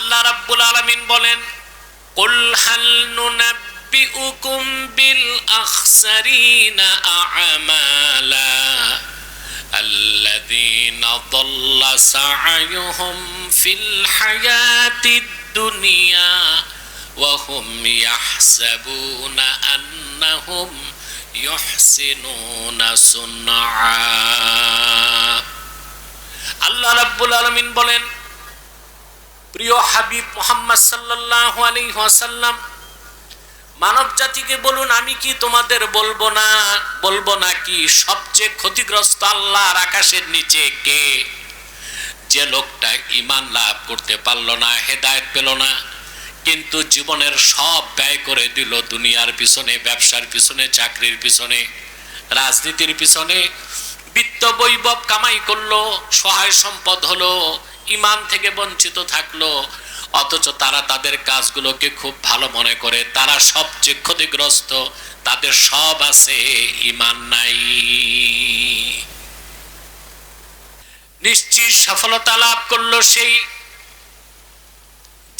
আল্লাহ রাব্বুল আলামিন বলেন, কুল হাল নুনাব্বিউকুম বিল আখসারিনা আমালা আল্লাযীনা দাল্লা সা'য়ুহুম ফিল হায়াতিদ দুনিয়া ওয়া হুম ইয়াহসাবুনা আন্নাহুম ইউহসিনুনা সুনআ। আল্লাহ রাব্বুল আলামিন বলেন, প্রিয় হাবিব মুহাম্মদ সাল্লাল্লাহু আলাইহি ওয়াসাল্লাম, মানব জাতিকে বলুন, আমি কি তোমাদের বলবো না কি সবচেয়ে ক্ষতিগ্রস্ত আল্লাহর আকাশের নিচে কে? যে লোকটা ঈমান লাভ করতে পারল না, হেদায়েত পেল না, কিন্তু জীবনের সব ব্যয় করে দিল দুনিয়ার পিছনে, ব্যবসার পিছনে, চাকরির পিছনে, রাজনীতির পিছনে, বিত্ত বৈভব কামাই করলো, সহায় সম্পদ হলো, ঈমান থেকে বঞ্চিত থাকলো, অথচ তারা তাদের কাজগুলোকে খুব ভালো মনে করে, তারা সবচেয়ে ক্ষতিগ্রস্ত। তাদের সব আছে, ঈমান নাই। নিশ্চিত সফলতা লাভ করলো সেই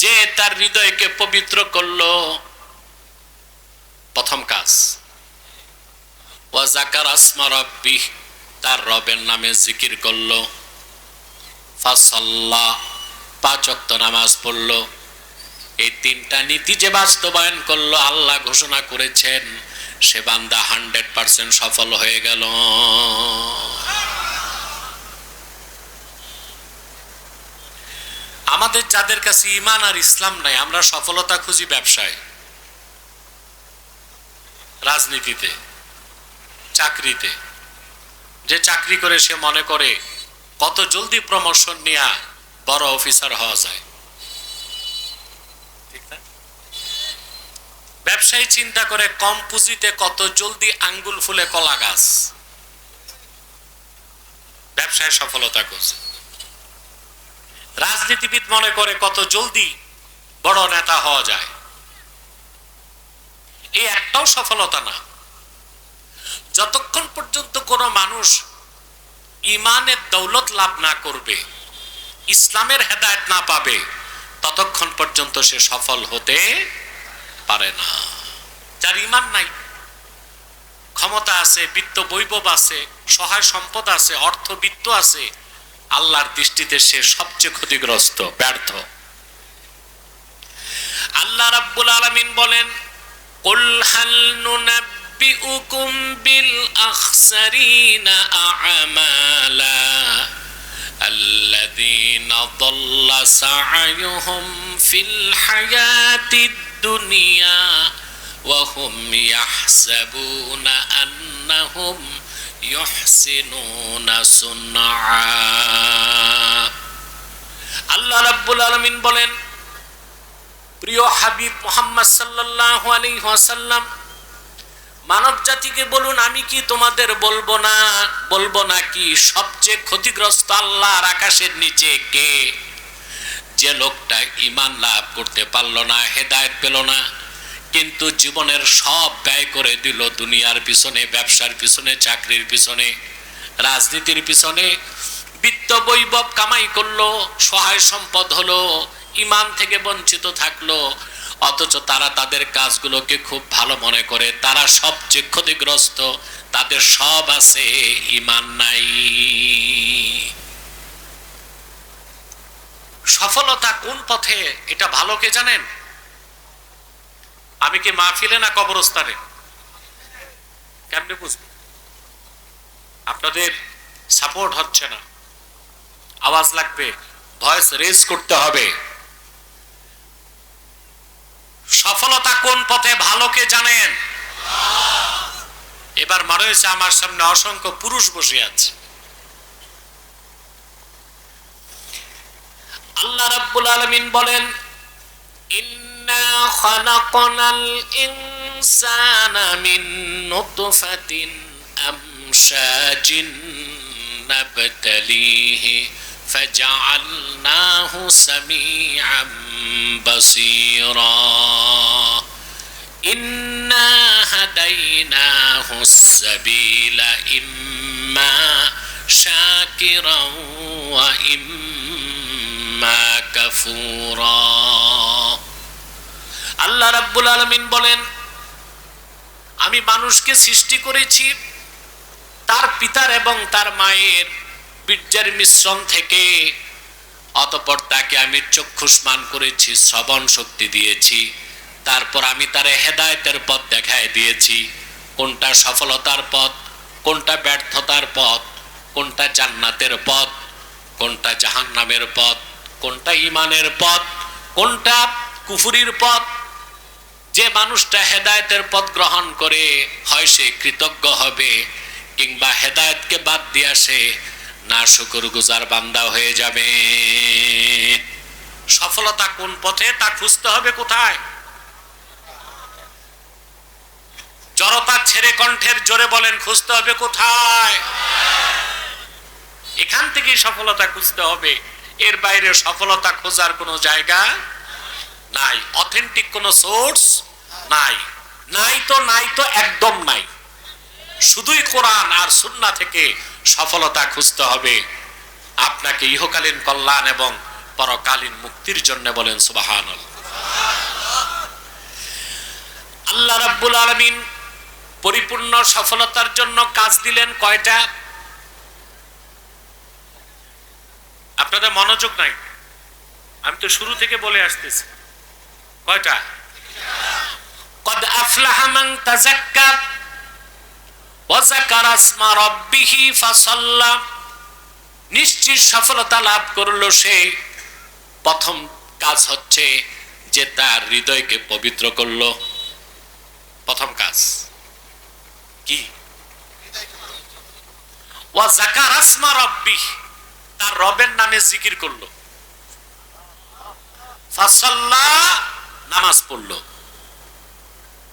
যে তার হৃদয়কে পবিত্র করলো। প্রথম কাজ, ওয়া যাকারা আসমা রাব্বিহ, তার রবের নামে জিকির করলো। ফাসাল্লা, 5 ওয়াক্ত নামাজ পড়লো। এই 3টা নীতি যে বাস্তবায়ন করলো, আল্লাহ ঘোষণা করেছেন সে বান্দা 100% সফল হয়ে গেল। আমাদের যাদের কাছে ঈমান আর ইসলাম নাই, আমরা সফলতা খুঁজি ব্যবসায়, রাজনীতিতে, চাকরিতে। যে চাকরি করে সে মনে করে কত জলদি প্রমোশন নিয়ে বড় অফিসার হওয়া যায়, ঠিক না? ব্যবসায়ী চিন্তা করে কম পুঁজিতে কত জলদি আঙ্গুল ফুলে কলা গাছ, ব্যবসায় সফলতা করছে। রাজনীতিবিদ মনে করে কত জলদি বড় নেতা হওয়া যায়। এই একটাও সফলতা না। যতক্ষণ পর্যন্ত কোনো মানুষ ঈমানের দৌলত লাভ না করবে, ইসলামের হেদায়েত না পাবে, ততক্ষণ পর্যন্ত সে সফল হতে পারে না। যার ঈমান নাই, ক্ষমতা আছে, বিত্ত বৈভব আছে, সহায় সম্পদ আছে, অর্থবিত্ত আছে, আল্লাহর দৃষ্টিতে সে সবচেয়ে ক্ষতিগ্রস্ত, ব্যর্থ। আল্লাহ রাব্বুল আলামিন বলেন, কুল হাল নুনাব্বিউকুম বিল আখসারিনা আমালা আল্লাযীনা দাল্লা সা'য়ুহুম ফিল হায়াতিদ দুনিয়া ওয়া হুম ইয়াহসাবুনা আন্নাহুম ইউহসিনুনা সুনআ। আল্লাহ রাব্বুল আলামিন বলেন, প্রিয় হাবিব মুহাম্মদ সাল্লাল্লাহু আলাইহি ওয়াসাল্লাম, মানব জাতিকে বলুন, আমি কি তোমাদের বলবো না কি সবচেয়ে ক্ষতিগ্রস্ত আল্লাহর আকাশের নিচে কে? যে লোকটা ঈমান লাভ করতে পারল না, হেদায়েত পেল না, কিন্তু জীবনের সব ব্যয় করে দিল দুনিয়ার পিছনে, ব্যবসার পিছনে, চাকরির পিছনে, রাজনীতির পিছনে, বিত্ত বৈভব কামাই করলো, সহায় সম্পদ হলো, ঈমান থেকে বঞ্চিত থাকলো, অথচ তারা তাদের কাজগুলোকে খুব ভালো মনে করে, তারা সবচেয়ে ক্ষতিগ্রস্ত। তাদের সব আছে, ঈমান নাই। সফলতা কোন পথে, এটা ভালো কে জানেন? আমি কি মাহফিলে না কবরস্থানে? কেমনে বুঝবো? আপনাদের সাপোর্ট হচ্ছে না, আওয়াজ লাগবে, ভয়েস রেজ করতে হবে। সফলতা কোন পথে, ভালো কে জানেন? এবার মনে হয়েছে আমার সামনে অসংখ্য পুরুষ বসে আছে। আল্লাহ রাব্বুল আলামিন বলেন, ইন্না খালাকনাল ইনসানা মিন নুতফাতিন আমশাজিন নাবতালিহি ফাজআলনাহু সামিআম বাসীরা ইন্না হাদাইনাহুস সাবিলা ইম্মা শাকিরাও ওয়া ইম্মা কাফুরা। আল্লাহ রাব্বুল আলামিন বলেন, আমি মানুষকে সৃষ্টি করেছি তার পিতার এবং তার মায়ের বীর্যের মিশ্রণ থেকে, অতঃপর তাকে আমি চক্ষুষ্মান করেছি, শ্রবণ শক্তি দিয়েছি, তারপর আমি তার হেদায়েতের পথ দেখায় দিয়েছি, কোনটা সফলতার পথ, কোনটা ব্যর্থতার পথ, কোনটা জান্নাতের পথ, কোনটা জাহান্নামের পথ, কোনটা ঈমানের পথ, কোনটা কুফরির পথ। যে মানুষটা হেদায়েতের পথ গ্রহণ করে হয় সে কৃতজ্ঞ হবে, কিংবা হেদায়েতকে বাদ দিয়ে সে নাশুকরগুজার বান্দা হয়ে যাবে। সফলতা কোন পথে তা খুঁজতে হবে কোথায়? জড়তা ছেড়ে কণ্ঠের জোরে বলেন, খুঁজতে হবে কোথায়? এখান থেকেই সফলতা খুঁজতে হবে। এর বাইরে সফলতা খোঁজার কোনো জায়গা নাই, অথেন্টিক কোনো সোর্স নাই। নাই তো একদম নাই। শুধুই কোরআন আর সুন্নাহ থেকে সফলতা খুঁজতে হবে আপনাকে ইহকালীন কল্যাণ এবং পরকালীন মুক্তির জন্য। বলেন সুবহানাল্লাহ। আল্লাহ রাব্বুল আলামিন পরিপূর্ণ সফলতার জন্য কাজ দিলেন কয়টা? আপনাদের মনোযোগ নাই, আমি তো শুরু থেকে বলে আসতেছি। কয়টা? কদ আফলাহা মান তাযাক্কা ওয়া যাকারা ইসমা রাব্বিহি ফাসাল্লা। নিশ্চিত সফলতা লাভ করলো সে। প্রথম কাজ হচ্ছে যে তার হৃদয়কে পবিত্র করলো। প্রথম কাজ কি? ওয়া যাকারা ইসমা রাব্বিহি, তার রবের নামে জিকির করলো। ফাসাল্লা, নামাজ পড়লো।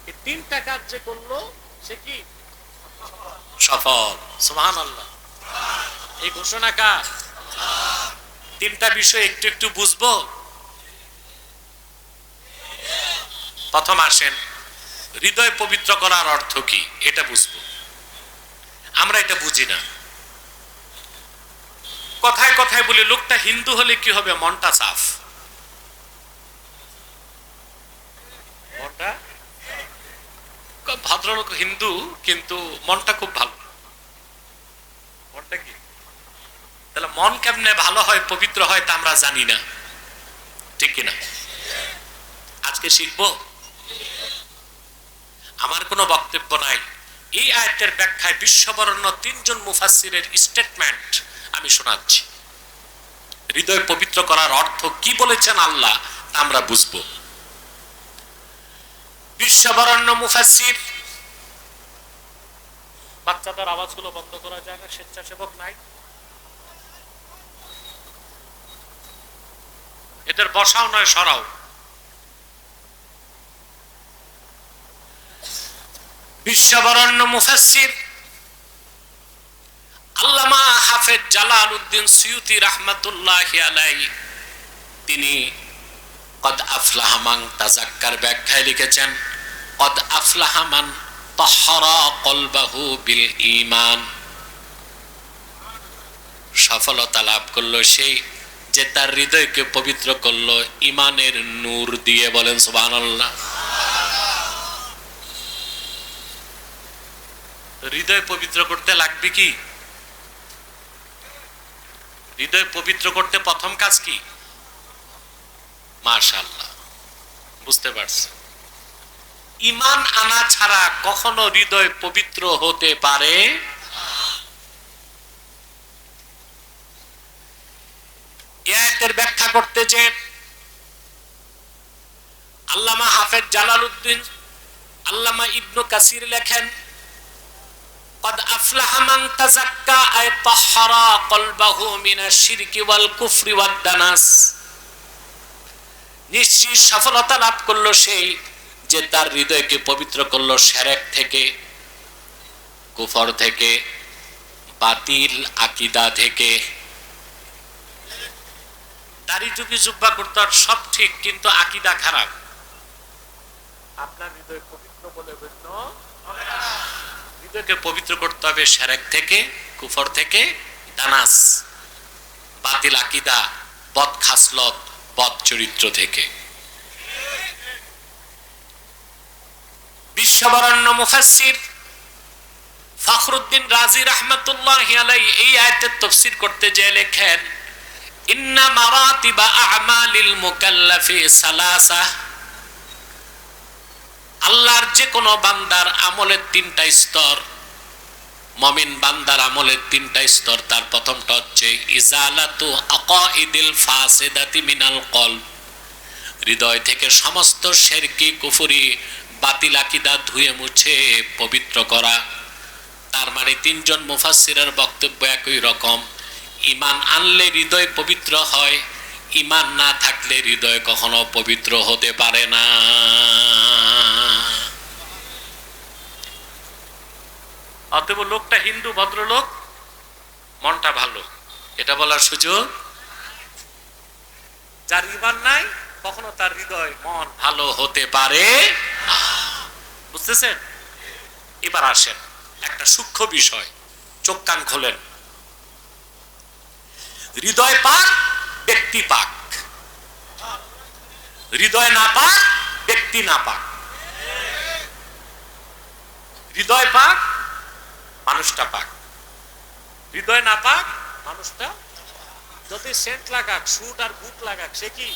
এই তিনটা কাজ যে করলো সে কি সফল। সুবহানাল্লাহ। এই ঘোষণা কার? তিনটা বিষয় একটু একটু বুঝবো। প্রথম আসেন, হৃদয় পবিত্র করার অর্থ কি এটা বুঝবো। আমরা এটা বুঝি না। কথায় কথায় বলি লোকটা হিন্দু হলে কি হবে? মনটা সাফ। মনটা ভদ্রলোক হিন্দু কিন্তু মনটা খুব ভালো। মনটা কি? তাহলে মন কেমনে ভালো হয়, পবিত্র হয় তা আমরা জানি না, ঠিক কিনা? আজকে শিখবো। আমার কোনো বক্তব্য নাই। এই আয়াতের ব্যাখ্যায় বিশ্ববরেণ্য তিনজন মুফাসসিরের স্টেটমেন্ট আমি শোনাচ্ছি। হৃদয় পবিত্র করার অর্থ কি বলেছেন আল্লাহ তা আমরা বুঝবো। বিশ্ববরেণ্য মুফাসসির, বাচ্চাদের আওয়াজগুলো বন্ধ করা যায় না? স্বেচ্ছাসেবক নাই? এদের বসাও নয়, সরাও। বিশ্ববরেণ্য মুফাসসির আল্লামা হাফেজ জালালউদ্দিন সুয়ুতি রাহমাতুল্লাহি আলাইহি তিনি কদ আফলাহা মান তাযাক্কার ব্যাখ্যায় লিখেছেন, কদ আফলাহা মান তাহহারা কলবাহু বিল ঈমান। সফলতা লাভ করলো সেই যে তার হৃদয়কে পবিত্র করলো ঈমানের নূর দিয়ে। বলেন সুবহানাল্লাহ। হৃদয় পবিত্র করতে লাগবে কি? হৃদয় পবিত্র করতে প্রথম কাজ কি? মাশাআল্লাহ, বুঝতে পারছি। ঈমান আনা ছাড়া কখনো হৃদয় পবিত্র হতে পারে এর ব্যাখ্যা করতে যে আল্লামা হাফেজ জালালউদ্দিন আল্লামা ইবনু কাসির লেখেন, কদ আফলাহা মান তাযাক্কা আয় তাহহারা কলবাহু মিনাশ শিরকি ওয়াল কুফরি ওয়াদ দানাস। নিশ্চিত সফলতা লাভ করলো সেই যে তার হৃদয়কে পবিত্র করলো শিরক থেকে, কুফর থেকে, বাতিল আকীদা থেকে। দাড়ি টুপি জুব্বা করতে সব ঠিক, কিন্তু আকীদা খারাপ। আপনার হৃদয় পবিত্র বলে গণ্য হবে না। হৃদয়কে পবিত্র করতে হবে শিরক থেকে, কুফর থেকে, দানাস, বাতিল আকীদা, বদ খাসলত, বদ চরিত্র থেকে। বিশ্ববরেণ্য মুফাসসির ফখরুদ্দিন রাজি রাহমাতুল্লাহি আলাইহি এই আয়াতের তাফসীর করতে যেয়ে লেখেন, ইন্না মারাতিবা আমালিল মুকাল্লাফি সালাসা, আল্লাহর যে কোনো বান্দার আমলের তিনটা স্তর, মুমিন বান্দার আমলের তিনটা স্তর। তার প্রথমটা হচ্ছে ইজালাতু আকাইদিল ফাসিদাতি মিনাল কলব, হৃদয় থেকে সমস্ত শিরকি কুফরি বাতিল আকীদা ধুয়ে মুছে পবিত্র করা। তার মানে তিনজন মুফাসসিরের বক্তব্য একই রকম, ঈমান আনলে হৃদয় পবিত্র হয়, ঈমান না থাকলে হৃদয় কখনো পবিত্র হতে পারে না। অতএব লোকটা হিন্দু ভদ্রলোক, মনটা ভালো, এটা বলার সুযোগ। যার ঈমান নাই কখনো তার হৃদয় মন ভালো হতে পারে না। বুঝতেছেন? এবার আসেন একটা সূক্ষ্ম বিষয়, চোখ কান খোলেন। হৃদয় পাক, ব্যক্তি পাক। হৃদয় না পাক, ব্যক্তি না পাক। হৃদয় পাক, মানুষটা পাক। হৃদয় না পাক, মানুষটা যতই সেন্ট লাগাক, সুট আর বুট লাগাক, সে কি?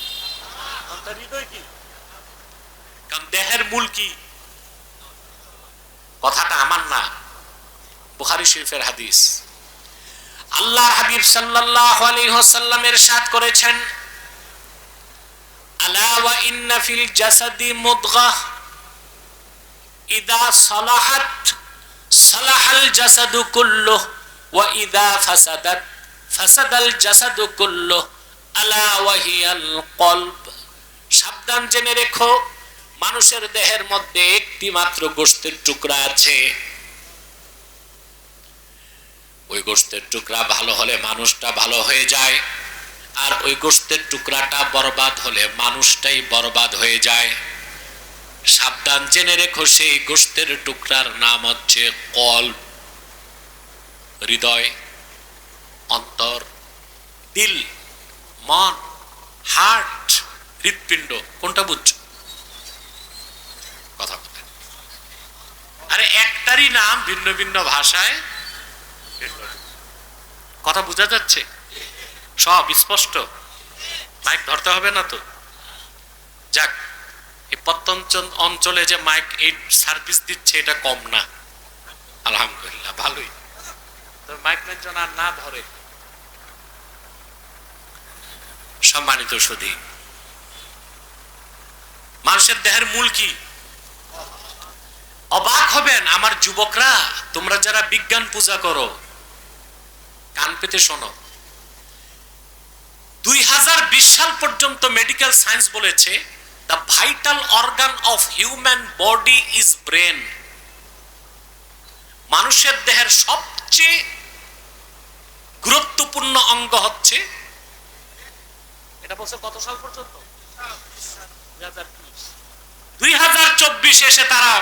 তার হৃদয় কি? কারণ দেহের মূল কি? কথাটা আমার না, বুখারী শরীফের হাদিস। আল্লাহর হাবিব সাল্লাল্লাহু আলাইহি ওয়াসাল্লাম ইরশাদ করেছেন, আলা ওয়া ইন্না ফিল জাসাদি মুদগাহ ইযা সালাহাত সালাহাল জাসাদু কুল্লুহু ওয়া ইযা ফাসাদাত ফাসাদাল জাসাদু কুল্লুহু আলা ওয়া হিয়াল কলব। সাবধান জেনে রেখো, মানুষের দেহের মধ্যে একটি মাত্র গোশতের টুকরা আছে, ওই গোশতের টুকরা ভালো হলে মানুষটা ভালো হয়ে যায়, আর ওই গোশতের টুকরাটা বরবাদ হলে মানুষটাই বরবাদ হয়ে যায়। সাবধান জেনে রেখো, সেই গোশতের টুকরার নাম হচ্ছে কলব, হৃদয়, অন্তর, দিল, মন, হার্ট, হৃৎপিণ্ড। কোনটা বুঝছো? কথা বলেন। আরে একটারই নাম ভিন্ন ভিন্ন ভাষায়। কথা বোঝা যাচ্ছে? সব স্পষ্ট? মাইক ধরতে হবে না তো? যাক, এই প্রত্যন্ত অঞ্চলে যে মাইক এই সার্ভিস দিচ্ছে এটা কম না, আলহামদুলিল্লাহ, ভালোই। তো মাইক যেন আর না ধরে। সম্মানিত সুধী, মানুষের দেহের মূল কি? অবাক হবেন আমার যুবকরা, তোমরা যারা বিজ্ঞান পূজা করো, কান পেতে শোনো। 2020 সাল পর্যন্ত মেডিকেল সায়েন্স বলেছে the vital organ of human body is brain। মানুষের দেহের সবচেয়ে গুরুত্বপূর্ণ অঙ্গ হচ্ছে, এটা বলছে কত সাল পর্যন্ত? 2024 এসে তারা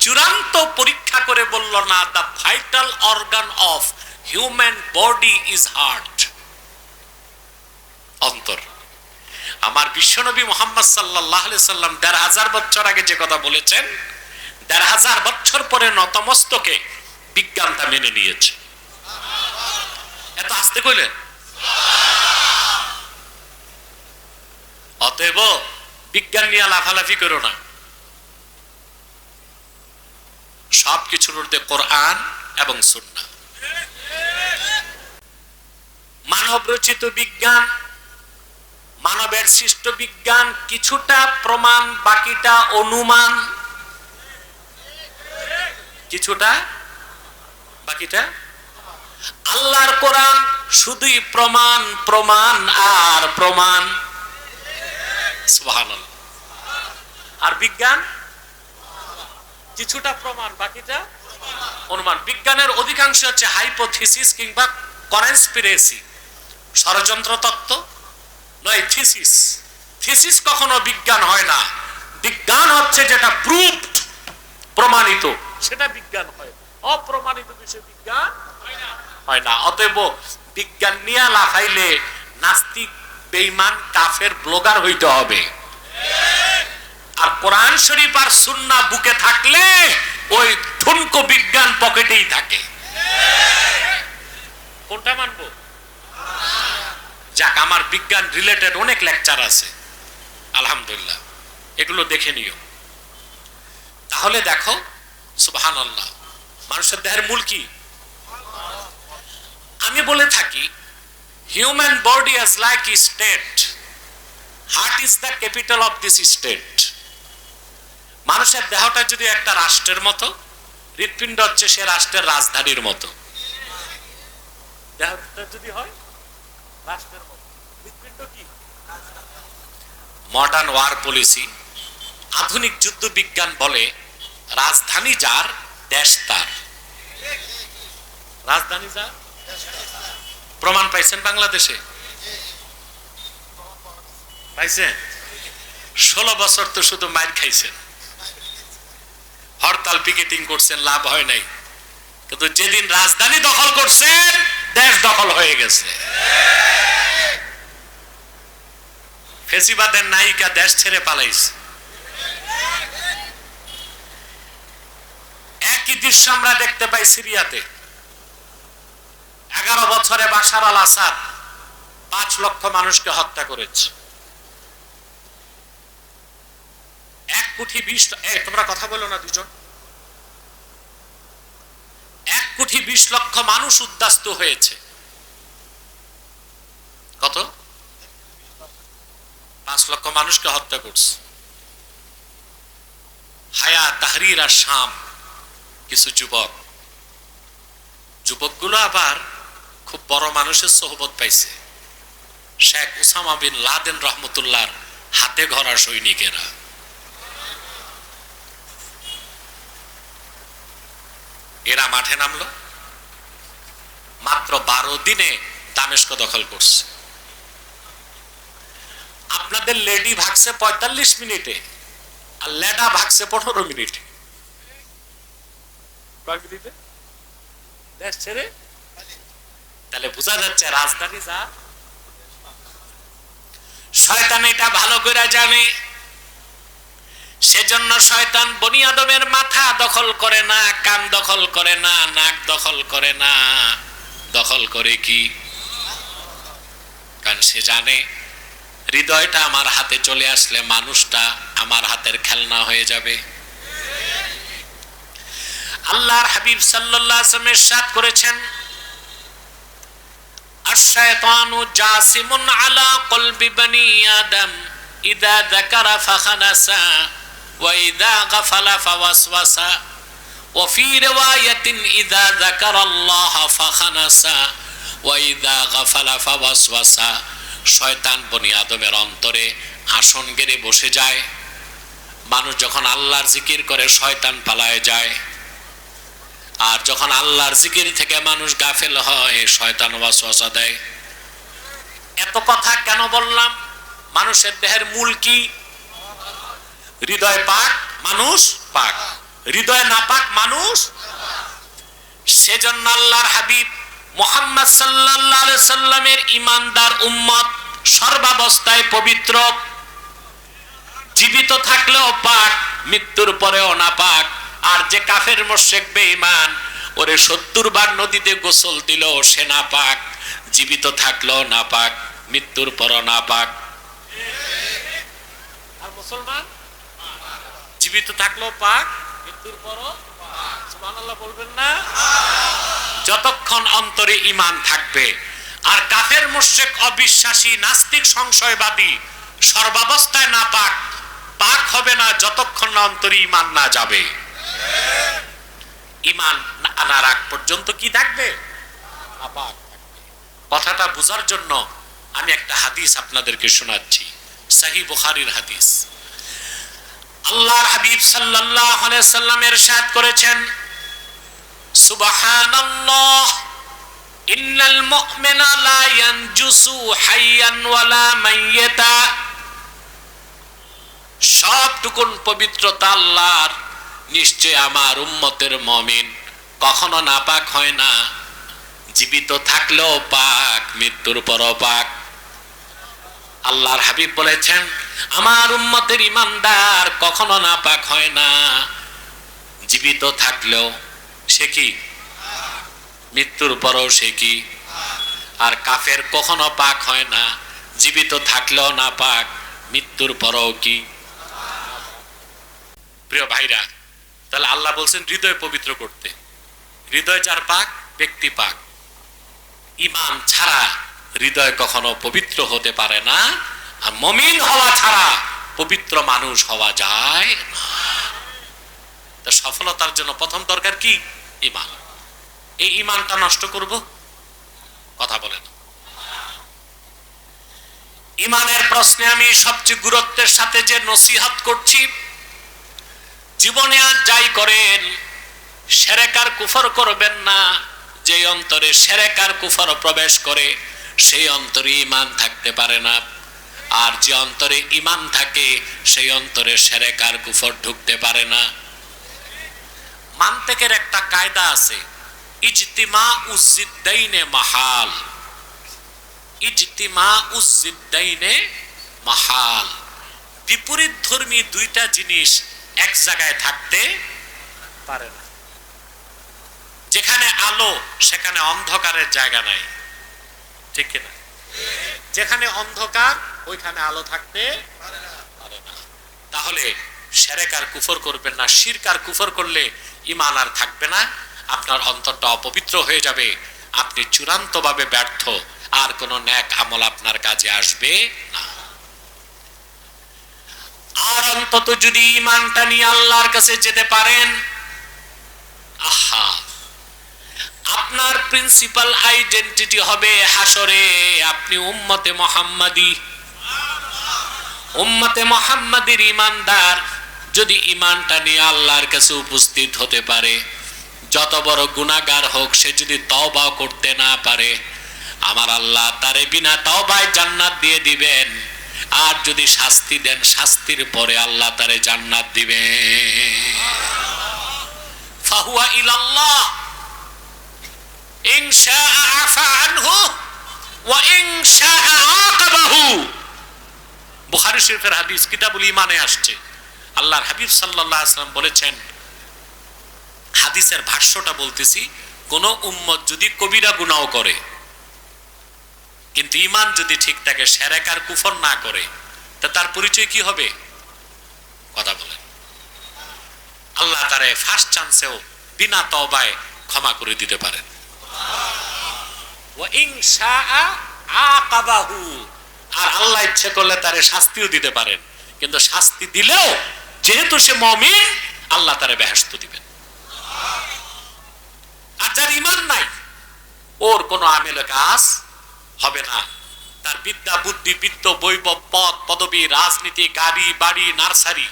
চূড়ান্ত পরীক্ষা করে বলল না, the vital organ of human body is heart, অন্তর। আমার বিশ্বনবী মুহাম্মদ সাল্লাল্লাহু আলাইহি সাল্লাম ১৫০০ বছর আগে যে কথা বলেছেন, ১৫০০ বছর পরে নতমস্তকে বিজ্ঞান তা মেনে নিয়েছে। এত আস্তে কইলেন? অতএব বিজ্ঞান নিয়ে লাফালাফি করো না, সবকিছুর ঊর্ধ্বে কোরআন এবং সুন্নাহ। মানব রচিত বিজ্ঞান, মানবের সৃষ্ট বিজ্ঞান কিছুটা প্রমাণ, বাকিটা অনুমান। কিছুটা, বাকিটা আল্লাহর কোরআন শুধুই প্রমাণ, প্রমাণ আর প্রমাণ। সুবহানাল্লাহ। আর বিজ্ঞান কিছুটা প্রমাণ, বাকিটা অনুমান। বিজ্ঞানের অধিকাংশ হচ্ছে হাইপোথিসিস কিংবা কনস্পিরেসি, ষড়যন্ত্র তত্ত্ব, নয় থিসিস। থিসিস কখনো বিজ্ঞান হয় না। বিজ্ঞান হচ্ছে যেটা প্রুভড, প্রমাণিত, সেটা বিজ্ঞান হয়। অপ্রমাণিত বিষয় বিজ্ঞান হয় না। অতএব বিজ্ঞান নিয়ে লাফাইলে নাস্তিক, বেঈমান, কাফের, ব্লগার হইতে হবে। আর কোরআন শরীফ আর সুন্নাহ বুকে থাকলে ওই ঠুনকো বিজ্ঞান পকেটেই থাকে। কোনটা মানবো? যাক, আমার বিজ্ঞান রিলেটেড অনেক লেকচার আছে আলহামদুলিল্লাহ, এগুলো দেখে নিও। তাহলে দেখো সুবহানাল্লাহ, মানুষের দেহের মূল কি? আমি বলে থাকি human body is like a state, heart is the capital of this state. মানুষের দেহটা যদি একটা রাষ্ট্রের মতো, হৃৎপিণ্ড হচ্ছে সে রাষ্ট্রের রাজধানীর মতো। দেহটা যদি হয় রাষ্ট্রের মতো, হৃৎপিণ্ড কি? মডার্ন ওয়ার পলিসি, আধুনিক যুদ্ধ বিজ্ঞান বলে রাজধানী যার দেশ তার। রাজধানী যার, প্রমাণ পাইছেন বাংলাদেশে? পাইছেন? 16 বছর তো শুধু মাইর খাইছেন, হরতাল পিকেটিং করছেন, লাভ হয় নাই। কিন্তু যেদিন রাজধানী দখল করছেন, দেশ দখল হয়ে গেছে। ফেসিবাদের নায়িকা দেশ ছেড়ে পালাইছে। একই দৃশ্য আমরা দেখতে পাই সিরিয়াতে। 11 বছরে বাশার আল আসাদ 5 লক্ষ মানুষকে হত্যা করেছে। 1 কোটি 20, তোমরা কথা বলো না দুজন। 1 কোটি 20 লক্ষ মানুষ উদ্বাস্তু হয়েছে। কত? 5 লক্ষ মানুষকে হত্যা করছে। হায়া, তাহরির আর শাম কিছু যুবকগুলো আবার খুব বড় মানুষের সোহবত পাইছে। শেখ উসামা বিন লাদেন রহমতুল্লাহর হাতে গড়া সৈনিকেরা। এরা মাঠে নামলো, মাত্র 12 দিনে দামেস্ক দখল করছে। আপনাদের লেডি ভাগছে 45 মিনিটে, আর লেডা ভাগছে 15 মিনিটে। দেশ ছেড়ে, তাহলে বোঝা যাচ্ছে রাজধানী যা। শয়তান এটা ভালো করে জানে, সেজন্য শয়তান বনি আদমের মাথা দখল করে না, কান দখল করে না, নাক দখল করে না, দখল করে কি? কারণ সে জানে হৃদয়টা আমার হাতে চলে আসলে মানুষটা আমার হাতের খেলনা হয়ে যাবে। আল্লাহর হাবিব সাল্লাল্লাহু আলাইহি ওয়াসাল্লাম ইরশাদ করেছেন, আশ-শায়তানু জাসিমুন আলা কলবি বনি আদম ইযা যাকারা ফাখানাসা ওয়া ইযা গাফালা ফাওয়াসওয়াসা ওয়া ফি রিওয়ায়াতিন ইযা যাকারাল্লাহ ফাখানাসা ওয়া ইযা গাফালা ফাওয়াসওয়াসা। শয়তান বনি আদমের অন্তরে আসন গেড়ে বসে যায়। মানুষ যখন আল্লাহর জিকির করে শয়তান পালায় যায়, আর যখন আল্লাহর জিকির থেকে মানুষ গাফেল হয় শয়তান ওয়াসওয়াসা দেয়। এত কথা কেন বললাম? মানুষের দেহের মূল কি? হৃদয় পাক, মানুষ পাক। হৃদয় না পাক, মানুষ। সেজন্য আল্লাহর হাবিব মুহাম্মদ সাল্লাল্লাহু আলাইহি সাল্লামের ঈমানদার উম্মত সর্বাবস্থায় পবিত্র, জীবিত থাকলেও পাক, মৃত্যুর পরেও না পাক। আর যে কাফের মুশরিক বেঈমান, ওরে 70 বার নদীতে গোসল দিল সে না পাক, জীবিত থাকলেও না পাক, মৃত্যুর পরও না পাক। আর মুসলমান জীবিত থাকলেও পাক, মৃত্যুর পরও পাক। সুবহানাল্লাহ বলবেন না? যতক্ষণ অন্তরে ঈমান থাকবে। আর কাফের মুশরিক, অবিশ্বাসী, নাস্তিক, সংশয়বাদী সর্বাবস্থায় না পাক, পাক হবে না যতক্ষণ না অন্তরে ঈমান না যাবে। ঈমান আনার আগ পর্যন্ত কি থাকবে? নাপাক থাকবে। কথাটা বোঝার জন্য আমি একটা হাদিস আপনাদেরকে শোনাচ্ছি, সহিহ বুখারীর হাদিস। আল্লাহর হাবিব সাল্লাল্লাহু আলাইহি সাল্লাম ইরশাদ করেছেন, সুবহানাল্লাহ ইন্নাল মুমিনা লা ইয়ানজুসু হাইয়ান ওয়ালা মাইয়াতা। সবটুকুন পবিত্রতা আল্লাহর, নিশ্চয় আমার উম্মতের মুমিন কখনো নাপাক হয় না, জীবিত থাকলেও পাক, মৃত্যুর পরও পাক। আল্লাহর হাবিব বলেছেন, আমার উম্মতের ইমানদার কখনো নাপাক হয় না, জীবিত থাকলেও সে কি, মৃত্যুর পরও সে কি। আর কাফের কখনো পাক হয় না, জীবিত থাকলেও না পাক, মৃত্যুর পরও কি। প্রিয় ভাইরা, তাহলে আল্লাহ বলছেন হৃদয় পবিত্র করতে। হৃদয় যার পাক, ব্যক্তি পাক। ঈমান ছাড়া হৃদয় কখনো পবিত্র হতে পারে না, আর মুমিন হওয়া ছাড়া পবিত্র মানুষ হওয়া যায় না। তো সফলতার জন্য প্রথম দরকার কি, ঈমান। এই ঈমানটা নষ্ট করব, কথা বলেন। ঈমানের প্রশ্নে আমি সবচেয়ে গুরুত্বের সাথে যে নসিহত করছি, জীবনে আর যাই করেন শিরক আর কুফর করবেন না। যে অন্তরে শিরক আর কুফর প্রবেশ করে সেই অন্তরে ঈমান থাকতে পারে না, আর যে অন্তরে ঈমান থাকে সেই অন্তরে শিরক আর কুফর ঢুকতে পারে না। মান্তিকের একটা কায়দা আছে, ইজতিমা উজ্জিদ্দাইনে মাহাল, ইজতিমা উজ্জিদ্দাইনে মাহাল। বিপরীত ধর্মী দুইটা জিনিস এক জায়গায় থাকতে পারে না। যেখানে আলো সেখানে অন্ধকারের জায়গা নাই, ঠিক কিনা? যেখানে অন্ধকার ওইখানে আলো থাকতে পারে না। তাহলে শিরক আর কুফর করবেন না। শিরক আর কুফর করলে ঈমান আর থাকবে না, আপনার অন্তরটা অপবিত্র হয়ে যাবে, আপনি চূড়ান্তভাবে ব্যর্থ, আর কোন নেক আমল আপনার কাজে আসবে না। আর অন্তত যদি ঈমানটা নিয়ে আল্লাহর কাছে যেতে পারেন, আহা, আপনার প্রিন্সিপাল আইডেন্টিটি হবে হাসরে আপনি উম্মতে মুহাম্মাদি। উম্মতে মুহাম্মাদির ঈমানদার যদি ঈমানটা নিয়ে আল্লাহর কাছে উপস্থিত হতে পারে, যত বড় গুনাহগার হোক সে যদি তওবা করতে না পারে, আমার আল্লাহ তারে বিনা তওবায় জান্নাত দিয়ে দিবেন। আর যদি শাস্তি দেন, শাস্তির পরে আল্লাহ তারে জান্নাত দিবেন। ফাহুয়া ইলাল্লাহ ইন শাআ আফা আনহু ওয়া ইন শাআ আকাবাহু। বুখারী শরীফের হাদিস কিতাবুল ঈমানে আসছে। আল্লাহর হাবিব সাল্লাল্লাহু আলাইহি ওয়াসাল্লাম বলেছেন, হাদিসের ভাষ্যটা বলতেছি, কোন উম্মত যদি কবিরা গুনাহ করে কিন্তু ঈমান যদি ঠিক থাকে, শিরক আর কুফর না করে, তা তার পরিচয় কি হবে? কথা বলেন। আল্লাহ তারে ফার্স্ট চান্সেও বিনা তওবায় ক্ষমা করে দিতে পারেন। ওয়া ইন শাআ আকাবাহু, আর আল্লাহ ইচ্ছে করলে তারে শাস্তিও দিতে পারেন, কিন্তু শাস্তি দিলেও যেহেতু সে মুমিন আল্লাহ তারে বেহেশত দিবেন। আর যার ঈমান নাই ওর কোনো আমেল কাজ হবে না। তার বিদ্যা বুদ্ধি বিত্ত বৈভব পদ পদবী রাজনীতি গাড়ি বাড়ি নার্সারি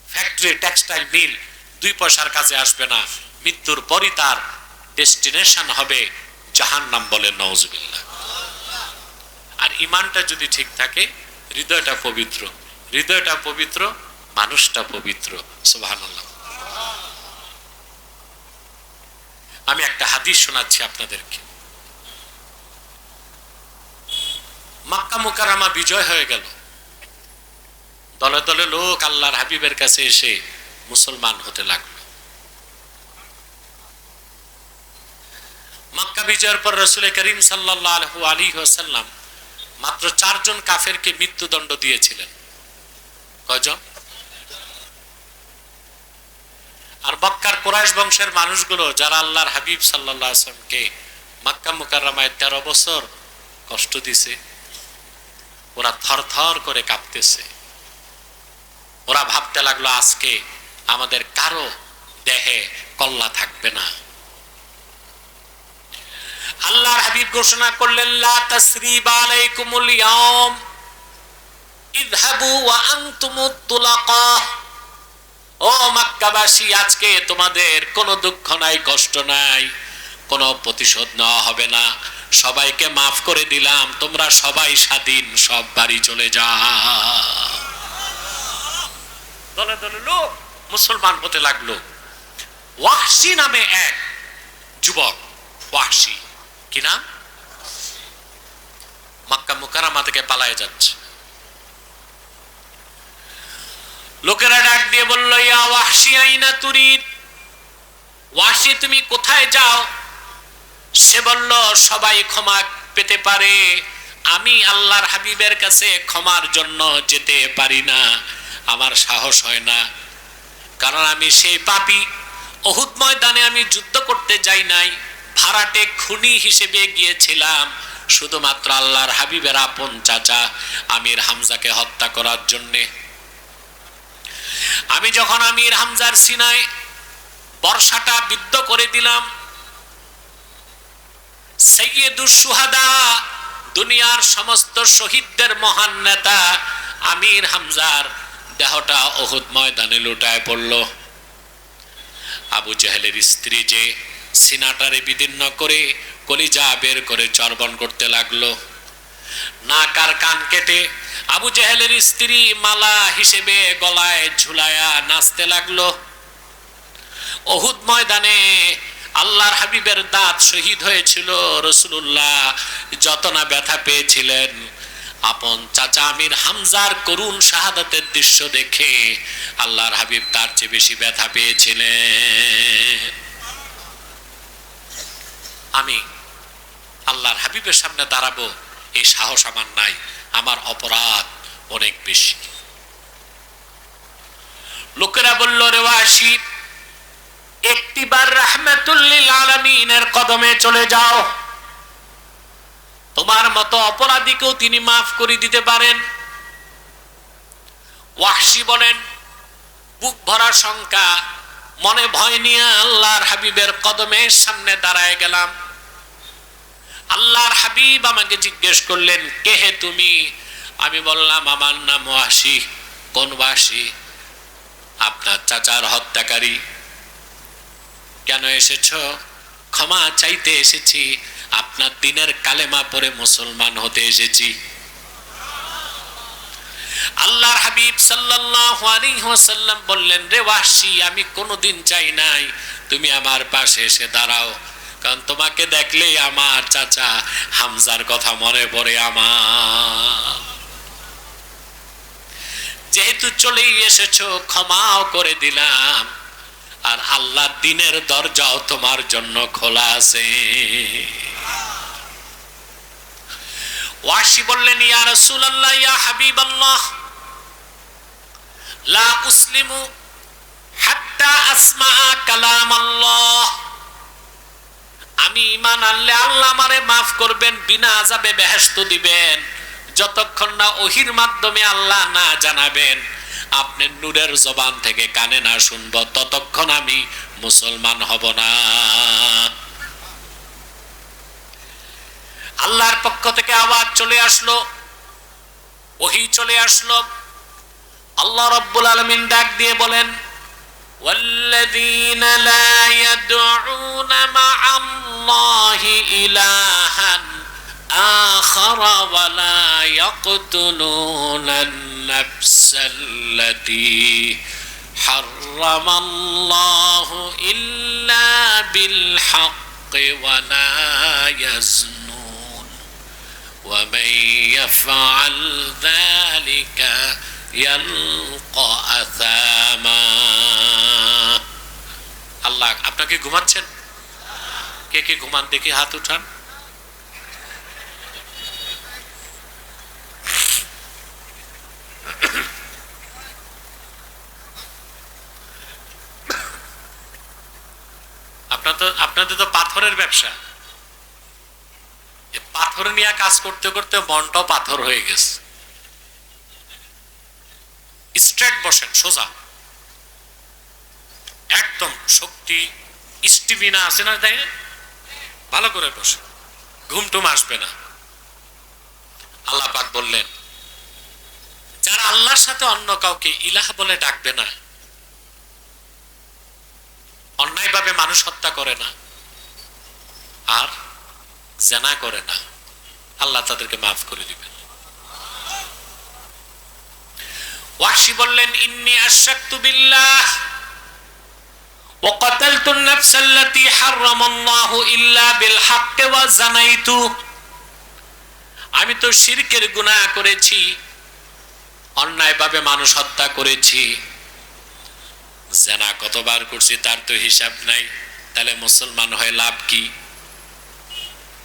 ফ্যাক্টরি টেক্সটাইল মিল দুই পয়সার কাছে আসবে না। মৃত্যুর পরই তার ডেস্টিনেশন হবে জাহান্নাম, বলে নাউজুবিল্লাহ। আর ঈমানটা যদি ঠিক থাকে, হৃদয়টা পবিত্র, হৃদয়টা পবিত্র, মানুষটা পবিত্র। সুবহানাল্লাহ। আমি একটা হাদিস শোনাচ্ছি আপনাদেরকে। মক্কা মুকাররমা বিজয় হয়ে গেল, দলে দলে লোক আল্লাহর হাবিবের কাছে এসে মুসলমান হতে লাগলো। মক্কা বিজয়ের পর রাসূল করিম সাল্লাল্লাহু আলাইহি ওয়াসাল্লাম মাত্র 4 জন কাফেরকে মৃত্যুদণ্ড দিয়েছিলেন। কয়জন? আর মক্কার কুরাইশ বংশের মানুষগুলো যারা আল্লাহর হাবিব সাল্লাল্লাহু আলাইহি ওয়াসাল্লামকে মক্কা মুকাররমায় 13 বছর কষ্ট দিয়েছে, ওরা থরথর করে কাঁপতেছে। ওরা ভাবতে লাগলো আজকে আমাদের কারো দেহে কল্লা থাকবে না। আল্লাহর হাবিব ঘোষণা করলেন, লা তাসরিবা আলাইকুমুল ইয়াউম ইযহাবু ওয়া আনতুমুত তুলাকা। ও মক্কাবাসী, আজকে তোমাদের কোনো দুঃখ নাই, কষ্ট নাই, কোনো প্রতিশোধ নেওয়া হবে না, সবাইকে মাফ করে দিলাম, তোমরা সবাই স্বাধীন, সব বাড়ি চলে যাও। দলে দলে লোক মুসলমান হতে লাগলো। ওয়াহশী নামে এক যুবক, ওয়াহশী কি নাম, মক্কা মুকাররমা থেকে পালায়ে যাচ্ছে। লোকেরা ডাক দিয়ে বলল, ইয়া ওয়াহশী আইনা তুরিদ, ওয়াহশী তুমি কোথায় যাও? সে বলল, সবাই ক্ষমা পেতে পারে, আমি আল্লাহর হাবিবের কাছে ক্ষমার জন্য যেতে পারি না, আমার সাহস হয় না, কারণ আমি সেই পাপী। উহুদ ময়দানে আমি যুদ্ধ করতে যাই নাই, ভাড়াটে খুনি হিসেবে গিয়েছিলাম শুধুমাত্র আল্লাহর হাবিবের আপন চাচা আমির হামজাকে হত্যা করার জন্যে। আমি যখন আমির হামজার সিনায় বর্ষাটা বিদ্ধ করে দিলাম, সাইয়্যিদুশ শুহাদা, দুনিয়ার সমস্ত শহীদদের মহান নেতা আমির হামজার দেহটা উহুদ ময়দানে লুটায় পড়ল। আবু জেহেলের স্ত্রী যে সিনাটারে বিদীর্ণ করে কলিজা বের করে চর্বণ করতে লাগলো। নাক আর কান কেটে আবু জেহেলের স্ত্রী মালা হিসেবে গলায় ঝুলায়া নাচতে লাগলো। উহুদ ময়দানে আল্লাহর হাবিবের দাঁত শহীদ হয়েছিল। রাসূলুল্লাহ যত না ব্যথা পেয়েছিলেন, আপন চাচা আমির হামজার করুণ শাহাদাতের দৃশ্য দেখে আল্লাহর হাবিব তার চেয়ে বেশি ব্যথা পেয়েছিলেন। আমি আল্লাহর হাবিবের সামনে দাঁড়াবো এই সাহস আমার নাই, আমার অপরাধ অনেক বেশি। লোকেরা বলল, রে ওয়াহশী, একটিবার রাহমাতুল লিল আলামিনের কদমে চলে যাও, তোমার মতো অপরাধীকেও তিনি মাফ করে দিতে পারেন। ওয়াহশী বলেন, বুক ভরা শঙ্কা, মনে ভয় নিয়ে আল্লাহর হাবিবের কদমের সামনে দাঁড়ায় গেলাম। আল্লাহর হাবিব আমাকে জিজ্ঞেস করলেন, কে হে তুমি? আমি বললাম, আমার নাম ওয়াহশী। কোন ওয়াহশী? আপনার চাচার হত্যাকারী। কেন এসেছো? ক্ষমা চাইতে এসেছি, আপনার দিনের কালেমা পড়ে মুসলমান হতে এসেছি। আল্লাহর হাবিব সাল্লাল্লাহু আলাইহি ওয়াসাল্লাম বললেন, রে ওয়াহশী, আমি কোনোদিন চাই নাই তুমি আমার পাশে এসে দাঁড়াও, কারণ তোমাকে দেখলেই আমার চাচা হামজার কথা মনে পড়ে আমার। যেহেতু চলেই এসেছো, ক্ষমাও করে দিলাম, আর আল্লাহ দিনের দরজাও তোমার জন্য খোলা আছে। ওয়াহশী বললেন, ইয়া রাসূলুল্লাহ, ইয়া হাবিবাল্লাহ, লা উসলিমু হাত্তা আসমাআ কালামাল্লাহ। আমি ঈমান আনলে আল্লাহ আমারে মাফ করবেন, বিনা আযাবে বেহেশত দিবেন, যতক্ষণ না ওহীর মাধ্যমে আল্লাহ না জানাবেন, আপনি নূরের জবান থেকে কানে না শুনবো, ততক্ষণ আমি মুসলমান হব না। আল্লাহর পক্ষ থেকে আওয়াজ চলে আসলো, ওহী চলে আসলো। আল্লাহ রাব্বুল আলামিন ডাক দিয়ে বলেন, ওয়াল্লাযীনা লা ইয়াদউনা মা'আল্লাহি ইলাহান আখারা ওয়া লা ইয়াকতুলুনান নাফসাল্লাতী হারামাল্লাহু ইল্লা বিল হাক্কি ওয়া লা ইয়াজনুন ওয়া মান ইয়াফআল যালিকা ইয়ালকা আসামা। আল্লাহ, আপনাকে ঘুমাচ্ছেন? কে কে ঘুমান দেখি হাত উঠান। আপনাদের তো পাথরের ব্যবসা, পাথর নিয়ে কাজ করতে করতে মনটাও পাথর হয়ে গেছে। স্ট্রেট বসেন, সোজা একদম, শক্তি স্টিমিনা আছে না, তাই ভালো করে বসে, ঘুমটুম আসবে না। আল্লাহ পাক বললেন, যারা আল্লাহর সাথে অন্য কাউকে ইলাহ বলে ডাকবে না, অন্যায়ভাবে মানুষ হত্যা করে না, আর জিনা করে না, আল্লাহ তাদেরকে মাফ করে দিবেন। ওয়াহশী বললেন, ইন্নী আশরাকতু বিল্লাহ ওয়া কাতালতু আন-নাফসাল্লাতী হারামাল্লাহু ইল্লা বিল হাক্কি ওয়া জানাইতু। আমি তো শিরকের গুনাহ করেছি, অন্যায়ভাবে মানুষ হত্যা করেছি, জেনা কতবার করছি তার তো হিসাব নাই, তাহলে মুসলমান হয়ে লাভ কি?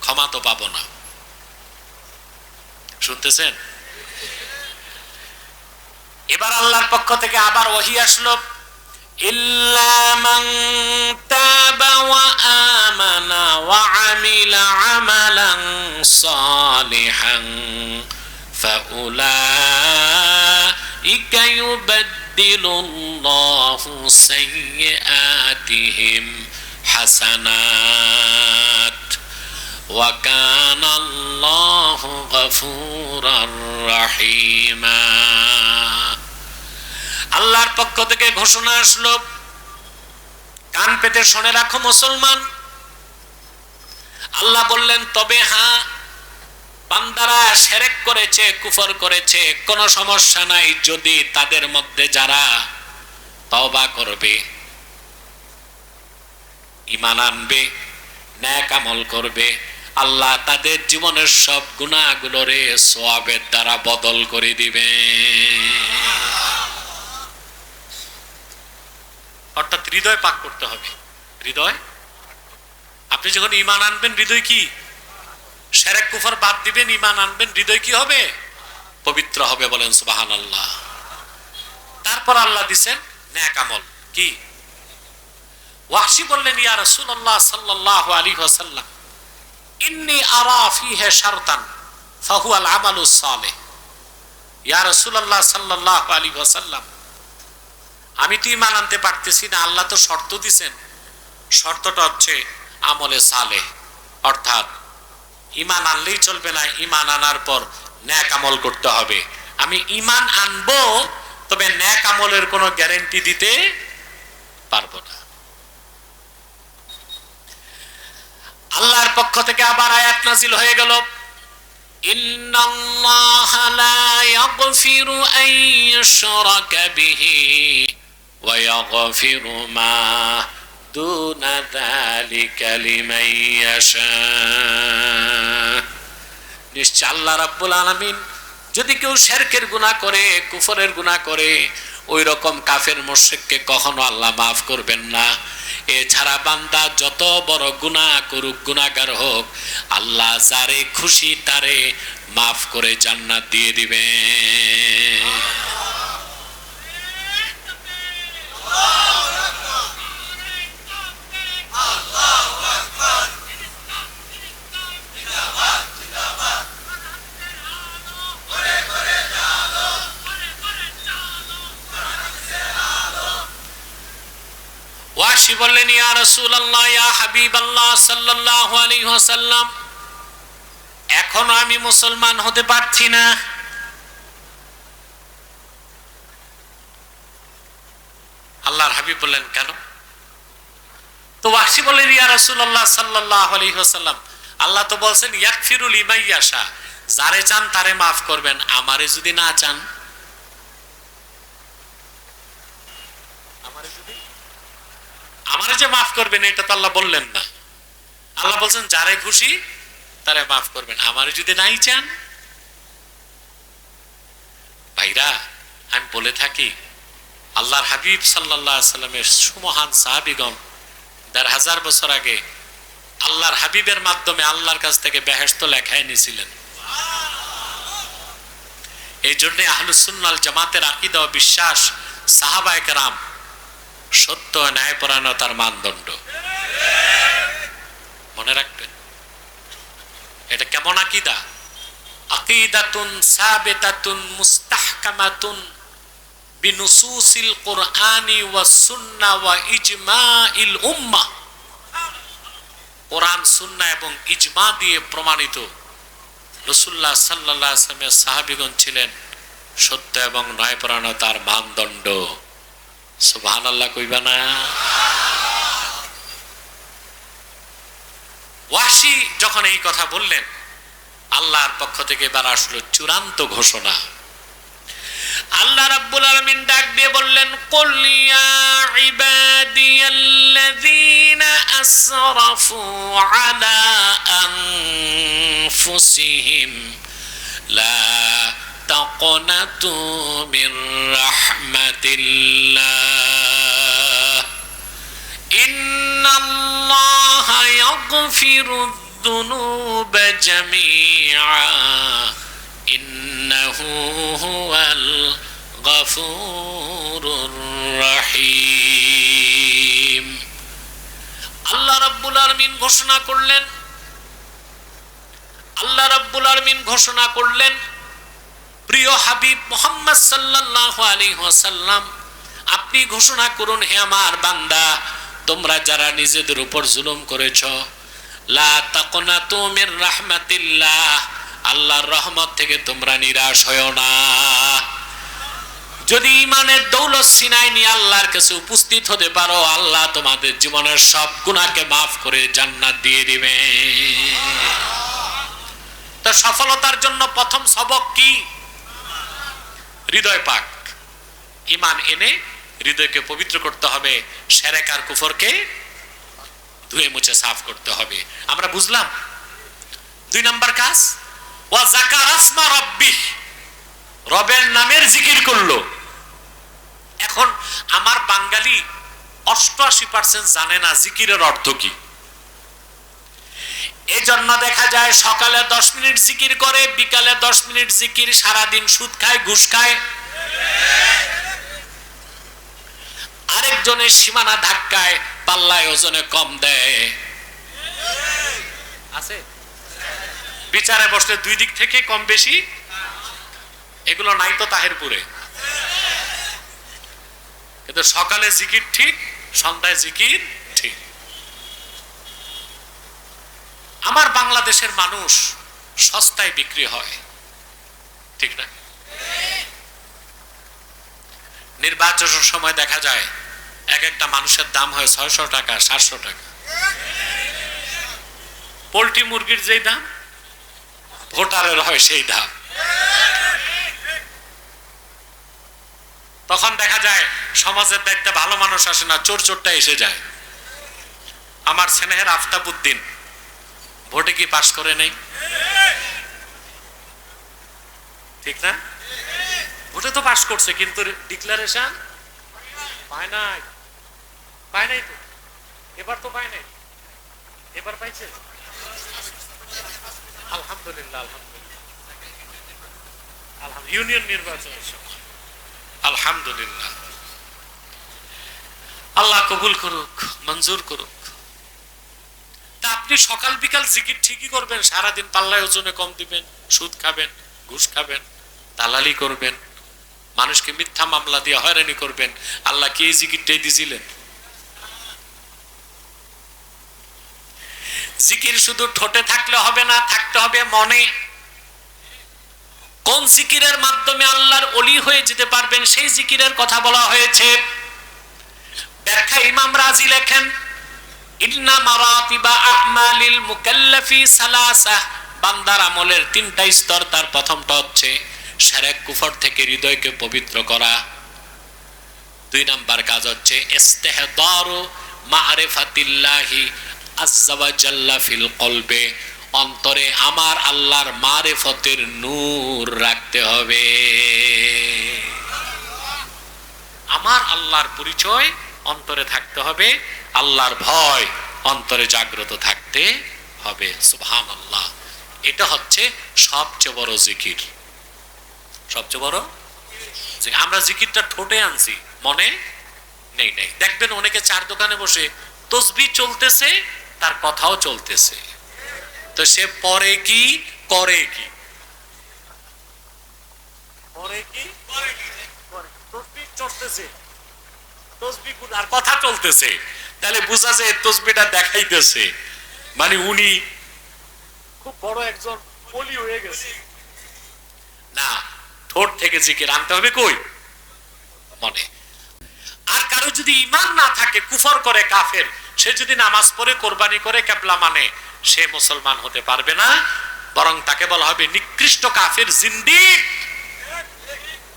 ক্ষমা তো পাবো না। শুনতেছেন? এবার আল্লাহর পক্ষ থেকে আবার ওহী আসলো, ইল্লা মান তাবা ওয়া আমানা ওয়া আমিলা আমালান সালিহান ফাউলাইকা ইউবাদদিলুল্লাহু সাইয়্যাতিহিম হাসানাত ওয়া কানাল্লাহু গফুরার রহিমা। আল্লাহর পক্ষ থেকে ঘোষণা আসলো, কান পেতে শুনে রাখো মুসলমান। আল্লাহ বললেন, তবে হ্যাঁ, বান্দারা শিরক করেছে, কুফর করেছে, কোনো সমস্যা নাই যদি তাদের মধ্যে যারা তওবা করবে, ঈমান আনবে, নেক আমল করবে, আল্লাহ তাদের জীবনের সব গুনাহগুলোরে সওয়াবের দ্বারা বদল করে দিবে। অর্থাৎ হৃদয় পাক করতে হবে। হৃদয়, আপনি যখন ঈমান আনবেন, হৃদয় কি? শিরক কুফর বাদ দিবেন, ঈমান আনবেন, হৃদয় কি হবে? পবিত্র হবে। বলেন সুবহানাল্লাহ। তারপর আল্লাহ দিবেন নেক আমল। কি? ওয়াহশী বললেন, ইয়া রাসূলুল্লাহ সাল্লাল্লাহু আলাইহি ওয়াসাল্লাম, ইন্নী আরা ফীহি শারতান ফাহুয়াল আমালুস সালিহ। ইয়া রাসূলুল্লাহ সাল্লাল্লাহু আলাইহি ওয়াসাল্লাম, আমি তো ঈমান আনতে পারতেছি না, আল্লাহ তো শর্ত দিবেন। শর্তটা হচ্ছে আমলে সালেহ, অর্থাৎ ঈমান আনলেই চলবে না, ঈমান আনার পর নেক আমল করতে হবে। আমি ঈমান আনবো, তবে নেক আমলের কোনো গ্যারান্টি দিতে পারবো না। আল্লাহর পক্ষ থেকে আবার আয়াত নাযিল হয়ে গেল, ইন্নাল্লাহা লা ইয়াগফিরু আন ইউশরাকা বিহি ওয়া ইয়াগফিরু মা দুনা যালিকা লিমান ইয়াশা। নিশ্চয় আল্লাহ রাব্বুল আলামিন যদি কেউ শিরকের গুনাহ করে, কুফরের গুনাহ করে, ওই রকম কাফের মুশরিককে কখনো আল্লাহ মাফ করবেন না। এছাড়া বান্দা যত বড় গুনাহ করুক, গুনাহগার হোক, আল্লাহ যারে খুশি তারে মাফ করে জান্নাত দিয়ে দিবেন। ওয়াহশী বললেন, ইয়া রাসূলুল্লাহ, ইয়া হাবিবাল্লাহ সাল্লাল্লাহু আলাইহি ওয়াসাল্লাম, এখনো আমি মুসলমান হতে পারছি না। আল্লাহর হাবিব বললেন, কেন? তো ওয়াহশী বললেন, ইয়া রাসূলুল্লাহ সাল্লাল্লাহু আলাইহি ওয়াসাল্লাম, আল্লাহ তো বলছেন ইয়াগফিরু লিমান ইয়াশা, যারে চান তারে মাফ করবেন, আমারে যদি না চান, আমারে যে মাফ করবেন এটা তো আল্লাহ বললেন না। আল্লাহ বলছেন যারে খুশি তারে মাফ করবেন, আমারে যদি নাই চান। ভাইরা, আমি বলে থাকি, আল্লাহর হাবিব সাল্লাল্লাহু আলাইহি ওয়াসাল্লামের সুমহান সাহাবীগণ ১৫০০ বছর আগে আল্লাহর হাবিবের মাধ্যমে আল্লাহর কাছ থেকে বেহেশত লেখায় নিয়েছিলেন। এই জন্য আহলুস সুন্নাহ ওয়াল জামাতের আকীদা ও বিশ্বাস, সাহাবায়ে কেরাম সত্য ন্যায়পরায়ণতার মানদণ্ড। মনে রাখবেন, এটা কেমন আকীদা? আকীদাতুন সাবিতাতুন মুস্তাহকামাতুন বিনুসুসিল কুরআনি ওয়াস সুন্নাহ ওয়া ইজমাইল উম্মাহ। কোরআন, সুন্নাহ এবং ইজমা দিয়ে প্রমাণিত। রাসূলুল্লাহ সাল্লাল্লাহু আলাইহি ওয়াসাল্লামের সাহাবীগণ ছিলেন সত্য এবং ন্যায়পরায়ণতার মানদণ্ড। সুবহানাল্লাহ কইবা না? ওয়াহশী যখন এই কথা বললেন, আল্লাহর পক্ষ থেকে এবার আসলো চূড়ান্ত ঘোষণা। আল্লাহ রাব্বুল আলামিন ডাক দিয়ে বললেন, কুল ইয়া ইবাদিয়াল্লাযীনা আসরাফু আলা আনফুসিহিম লা তাকনাতু মির রাহমাতিল্লাহ ইয়াগফিরু যুনুবা জামিআ ইন্নাহু হুয়াল গফুরুর রহিম। আল্লাহ রাব্বুল আলামিন ঘোষণা করলেন, আল্লাহ রাব্বুল আলামিন ঘোষণা করলেন, প্রিয় হাবিব মুহাম্মদ সাল্লাল্লাহু আলাইহি ওয়াসাল্লাম, আপনি ঘোষণা করুন, হে আমার বান্দা, তোমরা যারা নিজেদের উপর জুলুম করেছো, লা তাকনাতু মির রাহমাতিল্লাহ, আল্লাহর রহমত থেকে তোমরা নিরাশ হয়ো না। যদি ঈমানের দৌলত সিনায় নিয়ে আল্লাহর কাছে উপস্থিত হতে পারো, আল্লাহ তোমাদের জীবনের সব গুনাহকে মাফ করে জান্নাত দিয়ে দিবে। তো সফলতার জন্য প্রথম সবক কি? হৃদয় পাক, ঈমান এনে হৃদয়কে পবিত্র করতে হবে, শিরক আর কুফরকে ধুয়ে মুছে সাফ করতে হবে। আমরা বুঝলাম। 2 নম্বর কাজ, ওয়া যাকারা আসমা রাব্বিহ, রবের নামের জিকির করলো। এখন আমার বাঙালি 88% জানে না জিকিরের অর্থ কি। এজন্য দেখা যায় সকালে 10 মিনিট জিকির করে, বিকালে 10 মিনিট জিকির, সারাদিন সুদ খায়, ঘুষ খায়। আরেকজনের সীমানা ধাক্কায়, পাল্লায় ওজনে কম দেয়। আছে বিচারে বসলে 2 দিক থেকে কম বেশি, এগুলো নাই তো তাহেরপুরে। কিন্তু সকালে জিকির ঠিক, সন্ধ্যায় জিকির ঠিক। আমার বাংলাদেশের মানুষ সস্তায় বিক্রি হয়, ঠিক না? নির্বাচনের সময় দেখা যায় এক একটা মানুষের দাম হয় 600 টাকা, 700 টাকা। পোল্ট্রি মুরগির যেই দাম, ভোটারের হয় সেই দাম। তখন দেখা যায় সমাজের দায়িত্বে ভালো মানুষ আসে না, চোর চোরটা এসে যায়। আমার স্নেহের আফতাবউদ্দিন ভোটে কি পাস করে নাই? ঠিক না? ভোটে তো পাস করছে, কিন্তু ডিক্লারেশন পায় নাই। পায় নাই তো, এবার তো পায় নাই। এবার পাইছে, আলহামদুলিল্লাহ। আলহামদুলিল্লাহ, আলহামদুলিল্লাহ। ইউনিয়ন নির্বাচনের সময় আলহামদুলিল্লাহ। আল্লাহ কবুল করুক, মঞ্জুর করুক। তা আপনি সকাল বিকাল জিকির ঠিকই করবেন, সারাদিন পাল্লায় ওজনে কম দিবেন, সুদ খাবেন, ঘুষ খাবেন, দালালি করবেন, মানুষকে মিথ্যা মামলা দিয়ে হয়রানি করবেন। আল্লাহ কি এই জিকিরটাই দিয়েছিলেন? জিকির শুধু ঠোঁটে থাকলে হবে না, থাকতে হবে মনে। কোন জিকিরের মাধ্যমে আল্লাহর ওলি হয়ে যেতে পারবেন সেই জিকিরের কথা বলা হয়েছে। ব্যাখ্যা ইমাম রাজি লেখেন, ইন্না মারাতিবা আমালিল মুকাল্লাফি সালাসা, বান্দার আমলের 3টা স্তর। তার প্রথমটা হচ্ছে শিরক কুফর থেকে হৃদয়কে পবিত্র করা। 2 নাম্বার কাজ হচ্ছে ইস্তিহদারু মারিফাতিল্লাহি আযজা ওয়া জাল্লা ফিল কলবে, অন্তরে আমার আল্লাহর মারিফতের নূর রাখতে হবে। আমার আল্লাহর পরিচয় অন্তরে থাকতে হবে, আল্লাহর ভয় অন্তরে জাগ্রত থাকতে হবে। সুবহানাল্লাহ। এটা হচ্ছে সবচেয়ে বড় জিকির। সবচেয়ে বড় যে আমরা জিকিরটা ঠোঁটে আনছি, মনে নেই। দেখবেন অনেকে চার দোকানে বসে তসবিহ চলতেছে, তার কথাও চলতেছে, তো সে পরে কি করে কি? পরে কি করে কি? তসবিহ চলতেছে, তসবিহ আর কথা চলতেছে, তাহলে বোঝা যায় তসবিহটা দেখাইতেছে, মানে উনি খুব বড় একজন ওলি হয়ে গেছে। না, ঠোঁট থেকে জিকির আনতে হবে কই? মনে। আর কারো যদি ঈমান না থাকে, কুফর করে, কাফের, সে যদি নামাজ পড়ে, কোরবানি করে, কিবলা মানে, সে মুসলমান হতে পারবে না, বরং তাকে বলা হবে নিকৃষ্ট কাফের, জিন্দিক।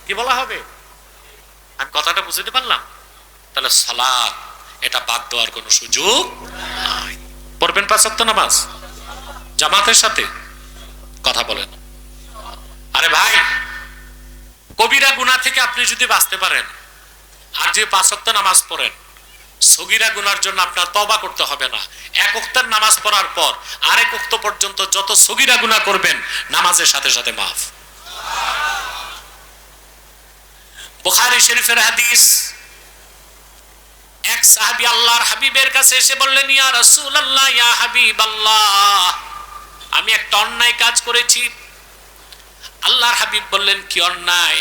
কি বলা হবে? আমি কথাটা বুঝতে পারলাম? তাহলে সালাত এটা বাদ দেওয়ার কোনো সুযোগ নাই। পড়বেন 5 ওয়াক্ত নামাজ জামাতের সাথে। কথা বলেন। আরে ভাই, কবিরা গুনাহ থেকে আপনি যদি বাঁচতে পারেন আর যে 5 ওয়াক্ত নামাজ পড়েন, সগীরা গুনার জন্য আপনার তওবা করতে হবে না। এক ওয়াক্তের নামাজ পড়ার পর আরেক ওয়াক্ত পর্যন্ত যত সগীরা গুনাহ করবেন নামাজের সাথে সাথে মাফ। বুখারী শরীফের হাদিস, এক সাহাবী আল্লাহর হাবিবের কাছে এসে বললেন, ইয়া রাসূলুল্লাহ, ইয়া হাবিবাল্লাহ, আমি একটা অন্যায় কাজ করেছি। আল্লাহর হাবিব বললেন, কি অন্যায়?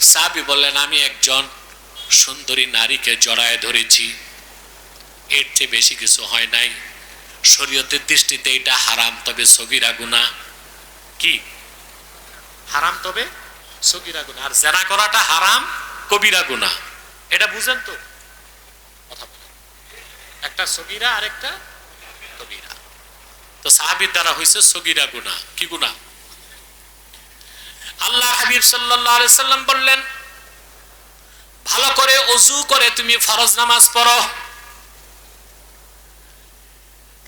সাহাবী বললেন, আমি একজন সুন্দরী নারীকে জড়ায় ধরেছি। এর চেয়ে বেশি কিছু হয় নাই। শরীয়তের দৃষ্টিতে এটা হারাম, তবে সগীরা গুনাহ। কি হারাম? তবে সগীরা গুনাহ। আর জিনা করাটা হারাম, কবিরা গুনাহ। এটা বুঝেন তো? কথা বলেন। একটা সগীরা আর একটা কবিরা। তো সাহাবীর দ্বারা হইছে সগীরা গুনাহ। কি গুনাহ? আল্লাহ হাবিব সাল্লাল্লাহু আলাইহি সাল্লাম বললেন, ভালো করে ওযু করে তুমি ফরজ নামাজ পড়ো।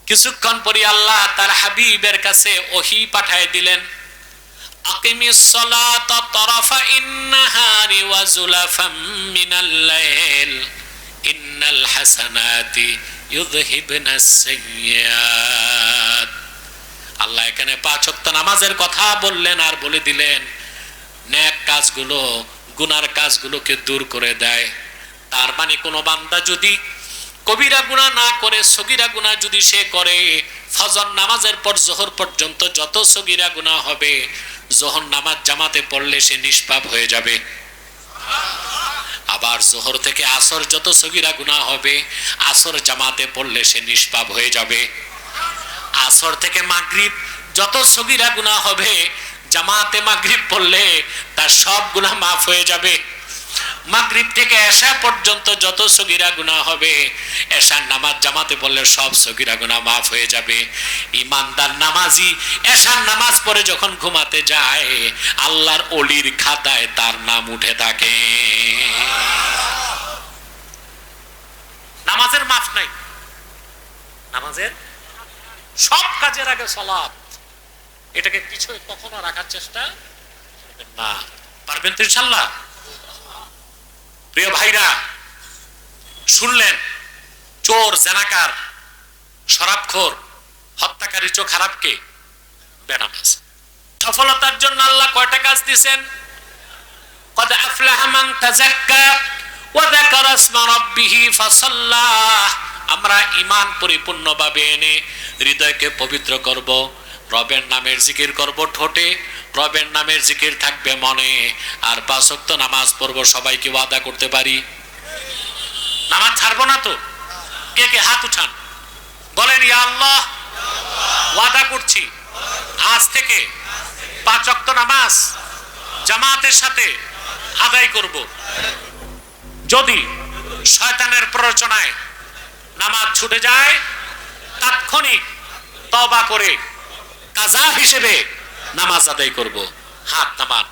কিছুক্ষণ পরে আল্লাহ তার হাবিবের কাছে ওহী পাঠিয়ে দিলেন, আকিমিস সালাতা তারাফাইন নাহারি ওয়া যুলাফাম মিনাল লাইল ইন্নাল হাসানাতি ইউযহিবনাস সাইয়্যাত। আল্লাহ এখানে 5 ওয়াক্ত নামাজের কথা বললেন আর বলে দিলেন নেক কাজগুলো গুনার কাজগুলোকে দূর করে দেয়। তার মানে কোনো বান্দা যদি কবিরা গুনাহ না করে সগীরা গুনাহ যদি সে করে, ফজর নামাজের পর যোহর পর্যন্ত যত সগীরা গুনাহ হবে, যোহর নামাজ জামাতে পড়লে সে নিষ্পাপ হয়ে যাবে। আবার যোহর থেকে আসর যত সগীরা গুনাহ হবে, আসর জামাতে পড়লে সে নিষ্পাপ হয়ে যাবে। আসর থেকে মাগরিব যত সগীরা গুনাহ হবে, জামাতে মাগরিব পড়লে তার সব গুনাহ মাফ হয়ে যাবে। মাগরিব থেকে এশা পর্যন্ত যত সগীরা গুনাহ হবে, এশার নামাজ জামাতে পড়লে সব সগীরা গুনাহ মাফ হয়ে যাবে। ইমানদার নামাজি এশার নামাজ পড়ে যখন ঘুমাতে যায়, আল্লাহর ওলির খাতায় তার নাম উঠে থাকে। নামাজের মাফ নাই। নামাজের সব কাজের আগে সালাত। এটাকে পিছনে কখনো রাখার চেষ্টা করবেন না। পারবেন তো ইনশাআল্লাহ? প্রিয় ভাইরা, শুনলেন চোর, জানাকার, শরাবখোর, হত্যাকারী চোখ খারাপ কে? বেনামাজ। সফলতার জন্য আল্লাহ কয়টা কাজ দিবেন? قد أفلح من تزكى وذكر اسم ربه فصلى। আমরা ঈমান পরিপূর্ণভাবে এনে হৃদয়কে পবিত্র করব, রবের নামের জিকির করব ঠোঁটে, রবের নামের জিকির থাকবে মনে, আর 5 ওয়াক্ত নামাজ পড়ব। সবাইকে ওয়াদা করতে পারি? নামাজ ছাড়বো না তো? কে কে হাত উঠান, বলেন ইয়া আল্লাহ, ওয়াদা করছি আজ থেকে 5 ওয়াক্ত নামাজ জামাতের সাথে আদায় করব। যদি শয়তানের প্ররোচনায় নামাজ ছুটে যায়, তাৎক্ষণিক তওবা করে কাজা হিসেবে নামাজ আদায় করব। হাত নামান।